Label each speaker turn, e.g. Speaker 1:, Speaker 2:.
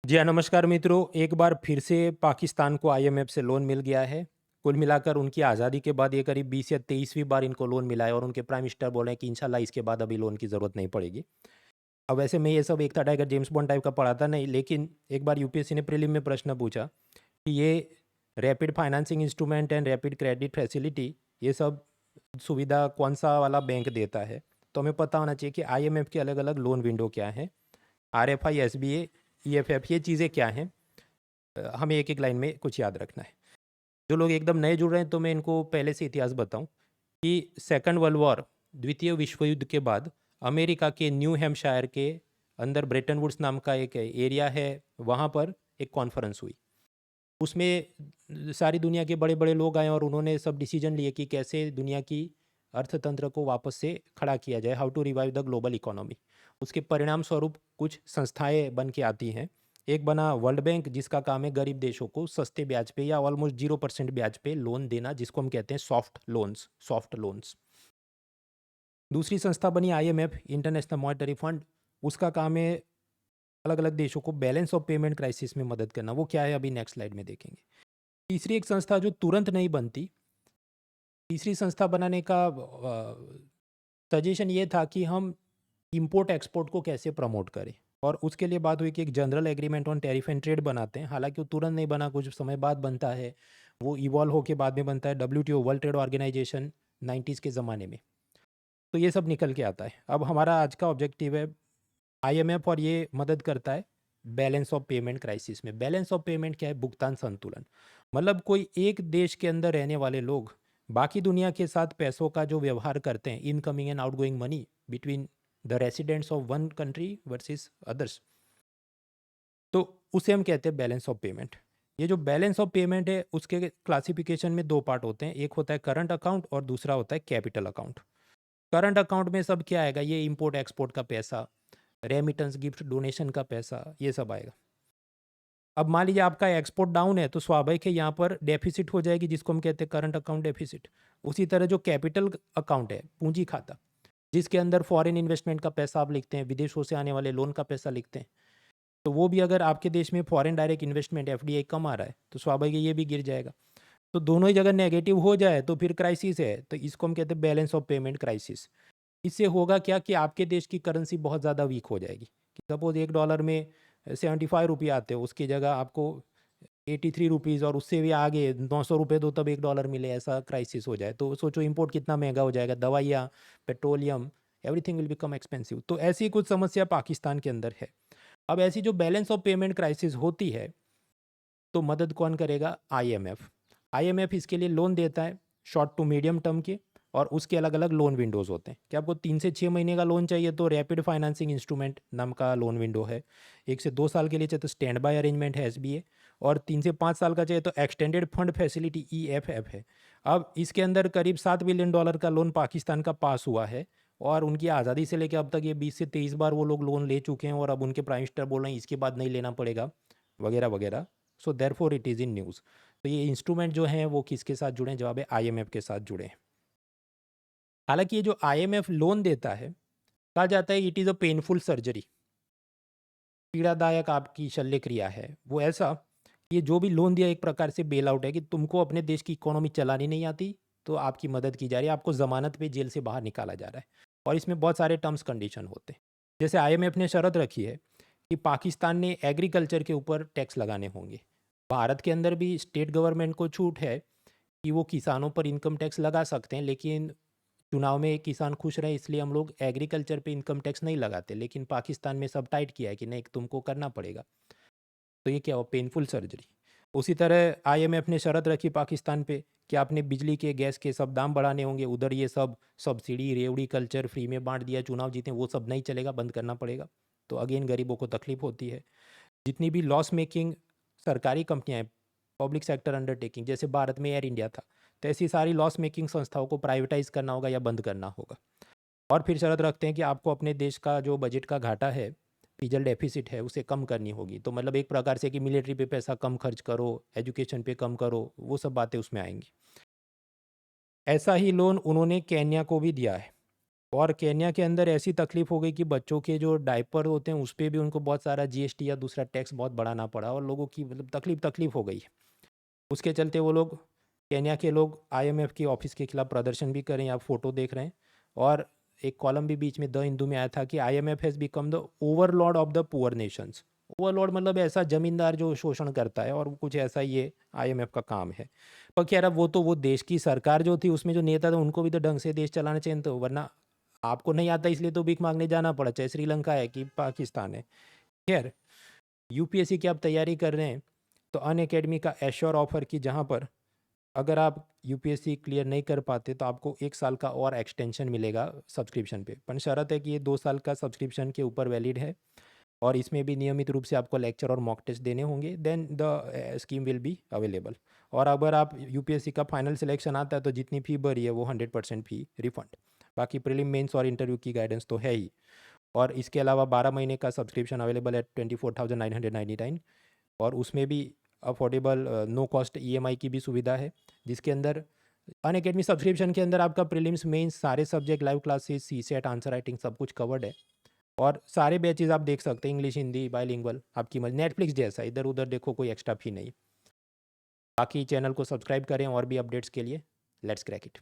Speaker 1: जी हाँ, नमस्कार मित्रों। एक बार फिर से पाकिस्तान को आईएमएफ से लोन मिल गया है। कुल मिलाकर उनकी आज़ादी के बाद ये करीब 20 या 23वीं बार इनको लोन मिला है और उनके प्राइम मिनिस्टर बोल रहे हैं कि इंशाल्लाह इसके बाद अभी लोन की ज़रूरत नहीं पड़ेगी। अब वैसे मैं ये सब एकता टाइगर जेम्स बॉन्ड टाइप का पढ़ा था नहीं, लेकिन एक बार यूपीएससी ने प्रीलिम में प्रश्न पूछा कि ये rapid financing instrument and rapid credit facility, ये सब सुविधा कौन सा वाला बैंक देता है? तो हमें पता होना चाहिए कि आईएमएफ के अलग-अलग लोन विंडो क्या हैं, आरएफआई, एसबीए, ईएफएफ, ये चीज़ें क्या हैं? हमें एक-एक लाइन में कुछ याद रखना है। जो लोग एकदम नए जुड़ रहे हैं तो मैं इनको पहले से इतिहास बताऊँ कि सेकंड वर्ल्ड वॉर, द्वितीय विश्व युद्ध के बाद अमेरिका के न्यू हैम्पशायर के अंदर ब्रेटन वुड्स नाम का एक एरिया है, वहाँ पर एक कॉन्फ्रेंस हुई। उसमें सारी दुनिया के बड़े-बड़े लोग आए और उन्होंने सब डिसीजन लिए कि कैसे दुनिया की अर्थतंत्र को वापस से खड़ा किया जाए, how to revive the global economy. उसके परिणाम स्वरूप कुछ संस्थाएँ बन के आती हैं। एक बना वर्ल्ड बैंक, जिसका काम है गरीब देशों को सस्ते ब्याज पे या ऑलमोस्ट 0% ब्याज पे लोन देना, जिसको हम कहते हैं सॉफ्ट लोन्स। दूसरी संस्था बनी आईएमएफ, इंटरनेशनल मॉनेटरी फंड। उसका काम है अलग अलग देशों को बैलेंस ऑफ पेमेंट क्राइसिस में मदद करना। वो क्या है अभी नेक्स्ट स्लाइड में देखेंगे। तीसरी एक संस्था जो तुरंत नहीं बनती, तीसरी संस्था बनाने का सजेशन ये था कि हम इंपोर्ट एक्सपोर्ट को कैसे प्रमोट करें, और उसके लिए बात हुई कि एक general agreement on tariff and trade बनाते हैं। हालांकि वो तुरंत नहीं बना, कुछ समय बाद बनता है। वो इवॉल्व होके बाद में बनता है WTO, world trade organisation, 90s के ज़माने में। तो ये सब निकल के आता है। अब हमारा आज का ऑब्जेक्टिव है आईएमएफ, और ये मदद करता है बैलेंस ऑफ पेमेंट क्राइसिस में। बैलेंस ऑफ पेमेंट क्या है? भुगतान संतुलन। मतलब कोई एक देश के अंदर रहने वाले लोग बाकी दुनिया के साथ पैसों का जो व्यवहार करते हैं, incoming and outgoing money between the residents of one country versus others, तो उसे हम कहते हैं बैलेंस ऑफ पेमेंट। ये जो बैलेंस ऑफ पेमेंट है, उसके क्लासिफिकेशन में दो पार्ट होते हैं। एक होता है करंट अकाउंट और दूसरा होता है कैपिटल अकाउंट। करंट अकाउंट में सब क्या आएगा? ये इंपोर्ट एक्सपोर्ट का पैसा, रेमिटेंस, गिफ्ट, डोनेशन का पैसा, ये सब आएगा। अब मान लीजिए आपका एक्सपोर्ट डाउन है तो स्वाभाविक है यहाँ पर डेफिसिट हो जाएगी, जिसको हम कहते हैं करंट अकाउंट डेफिसिट। उसी तरह जो कैपिटल अकाउंट है, पूंजी खाता, जिसके अंदर फॉरेन इन्वेस्टमेंट का पैसा आप लिखते हैं, विदेशों से आने वाले लोन का पैसा लिखते हैं, तो वो भी अगर आपके देश में फॉरेन डायरेक्ट इन्वेस्टमेंट एफडीआई कम आ रहा है तो स्वाभाविक है ये भी गिर जाएगा। तो दोनों ही जगह नेगेटिव हो जाए तो फिर क्राइसिस है, तो इसको हम कहते हैं बैलेंस ऑफ पेमेंट क्राइसिस। इससे होगा क्या कि आपके देश की करेंसी बहुत ज़्यादा वीक हो जाएगी। कि सपोज $1 में 75 रुपये आते हो, उसकी जगह आपको 83 रुपीज़, और उससे भी आगे 900 रुपये दो तब $1 मिले, ऐसा क्राइसिस हो जाए तो सोचो इंपोर्ट कितना महंगा हो जाएगा। दवाइयाँ, petroleum, everything will become expensive. तो ऐसी कुछ समस्या पाकिस्तान के अंदर है। अब ऐसी जो बैलेंस ऑफ पेमेंट क्राइसिस होती है, तो मदद कौन करेगा? आईएमएफ। आईएमएफ इसके लिए लोन देता है शॉर्ट टू मीडियम टर्म के, और उसके अलग अलग लोन विंडोज़ होते हैं। कि आपको 3 से 6 महीने का लोन चाहिए तो रैपिड फाइनेंसिंग इंस्ट्रूमेंट नाम का लोन विंडो है। 1 से 2 साल के लिए चाहिए तो स्टैंड बाय अरेंजमेंट है, एसबीए। और 3 से 5 साल का चाहिए तो एक्सटेंडेड फंड फैसिलिटी, ईएफएफ है। अब इसके अंदर करीब $7 बिलियन का लोन पाकिस्तान का पास हुआ है, और उनकी आज़ादी से लेकर अब तक ये 20 से 23 बार वो लोग लोन ले चुके हैं, और अब उनके प्राइम मिनिस्टर बोल रहे हैं इसके बाद नहीं लेना पड़ेगा, वगैरह वगैरह। So therefore it is in news. तो ये इंस्ट्रूमेंट जो हैं वो किसके साथ जुड़े हैं? जवाब है आईएमएफ के साथ जुड़े हैं। हालांकि ये जो आईएमएफ लोन देता है, कहा जाता है it is a painful surgery, पीड़ादायक आपकी शल्य क्रिया है। वो ऐसा, ये जो भी लोन दिया एक प्रकार से बेल आउट है कि तुमको अपने देश की इकोनॉमी चलानी नहीं आती, तो आपकी मदद की जा रही है, आपको ज़मानत पे जेल से बाहर निकाला जा रहा है। और इसमें बहुत सारे टर्म्स कंडीशन होते हैं। जैसे आईएमएफ ने शर्त रखी है कि पाकिस्तान ने एग्रीकल्चर के ऊपर टैक्स लगाने होंगे। भारत के अंदर भी स्टेट गवर्नमेंट को छूट है कि वो किसानों पर इनकम टैक्स लगा सकते हैं, लेकिन चुनाव में किसान खुश रहे इसलिए हम लोग एग्रीकल्चर पे इनकम टैक्स नहीं लगाते। लेकिन पाकिस्तान में सब टाइट किया है कि नहीं, तुमको करना पड़ेगा। तो ये क्या हुआ? Painful surgery. उसी तरह आईएमएफ ने शर्त रखी पाकिस्तान पे कि आपने बिजली के, गैस के सब दाम बढ़ाने होंगे। उधर ये सब सब्सिडी, रेवड़ी कल्चर फ्री में बांट दिया, चुनाव जीते, वो सब नहीं चलेगा, बंद करना पड़ेगा। तो अगेन गरीबों को तकलीफ होती है। जितनी भी लॉस मेकिंग सरकारी कंपनियां हैं, पब्लिक सेक्टर अंडरटेकिंग, जैसे भारत में एयर इंडिया था, तो ऐसी सारी लॉस मेकिंग संस्थाओं को प्राइवेटाइज करना होगा या बंद करना होगा। और फिर शर्त रखते हैं कि आपको अपने देश का जो बजट का घाटा है, फिजल डेफिसिट है, उसे कम करनी होगी। तो मतलब एक प्रकार से कि मिलिट्री पे पैसा कम खर्च करो, एजुकेशन पे कम करो, वो सब बातें उसमें आएंगी। ऐसा ही लोन उन्होंने केन्या को भी दिया है। और केन्या के अंदर ऐसी तकलीफ़ हो गई कि बच्चों के जो डायपर होते हैं उस पे भी उनको बहुत सारा जीएसटी या दूसरा टैक्स बहुत बढ़ाना पड़ा और लोगों की मतलब तकलीफ़ हो गई। उसके चलते वो लोग, केन्या के लोग आईएमएफ के ऑफिस के खिलाफ प्रदर्शन भी कर रहे हैं, आप फोटो देख रहे हैं। और एक कॉलम भी बीच में द हिंदू में आया था कि IMF has become the Overlord of the poor Nations. Overlord मतलब ऐसा जमींदार जो शोषण करता है, और कुछ ऐसा ये आईएमएफ का काम है। पर खैर अब वो देश की सरकार जो थी उसमें जो नेता थे उनको भी तो ढंग से देश चलाना चाहिए, तो वरना आपको नहीं आता इसलिए तो भीख मांगने जाना पड़ा, चाहे श्रीलंका है कि पाकिस्तान है। खैर, यूपीएससी की आप तैयारी कर रहे हैं तो अन अकेडमी का एश्योर ऑफर की, जहाँ पर अगर आप यूपीएससी क्लियर नहीं कर पाते तो आपको 1 साल का और एक्सटेंशन मिलेगा सब्सक्रिप्शन पे, पर शर्त है कि ये 2 साल का सब्सक्रिप्शन के ऊपर वैलिड है और इसमें भी नियमित रूप से आपको लेक्चर और मॉक टेस्ट देने होंगे, then the scheme will be available. और अगर आप यूपीएससी का फाइनल सिलेक्शन आता है तो जितनी फ़ी भरी है वो 100% फ़ी रिफंड। बाकी प्रीलिम मेंस और इंटरव्यू की गाइडेंस तो है ही। और इसके अलावा 12 महीने का सब्सक्रिप्शन अवेलेबल है 24,999, और उसमें भी अफोर्डेबल नो कॉस्ट ईएमआई की भी सुविधा है, जिसके अंदर अन अकेडमी सब्सक्रिप्शन के अंदर आपका प्रीलिम्स मेंस सारे subject, live classes, CSAT, answer writing सब कुछ कवर्ड है। और सारे बैचेज आप देख सकते हैं, इंग्लिश, हिंदी, बाइलिंगुअल, आपकी मर्जी, नेटफ्लिक्स जैसा, इधर उधर देखो, कोई एक्स्ट्रा फी नहीं। बाकी चैनल को सब्सक्राइब करें और भी अपडेट्स के लिए। Let's crack it.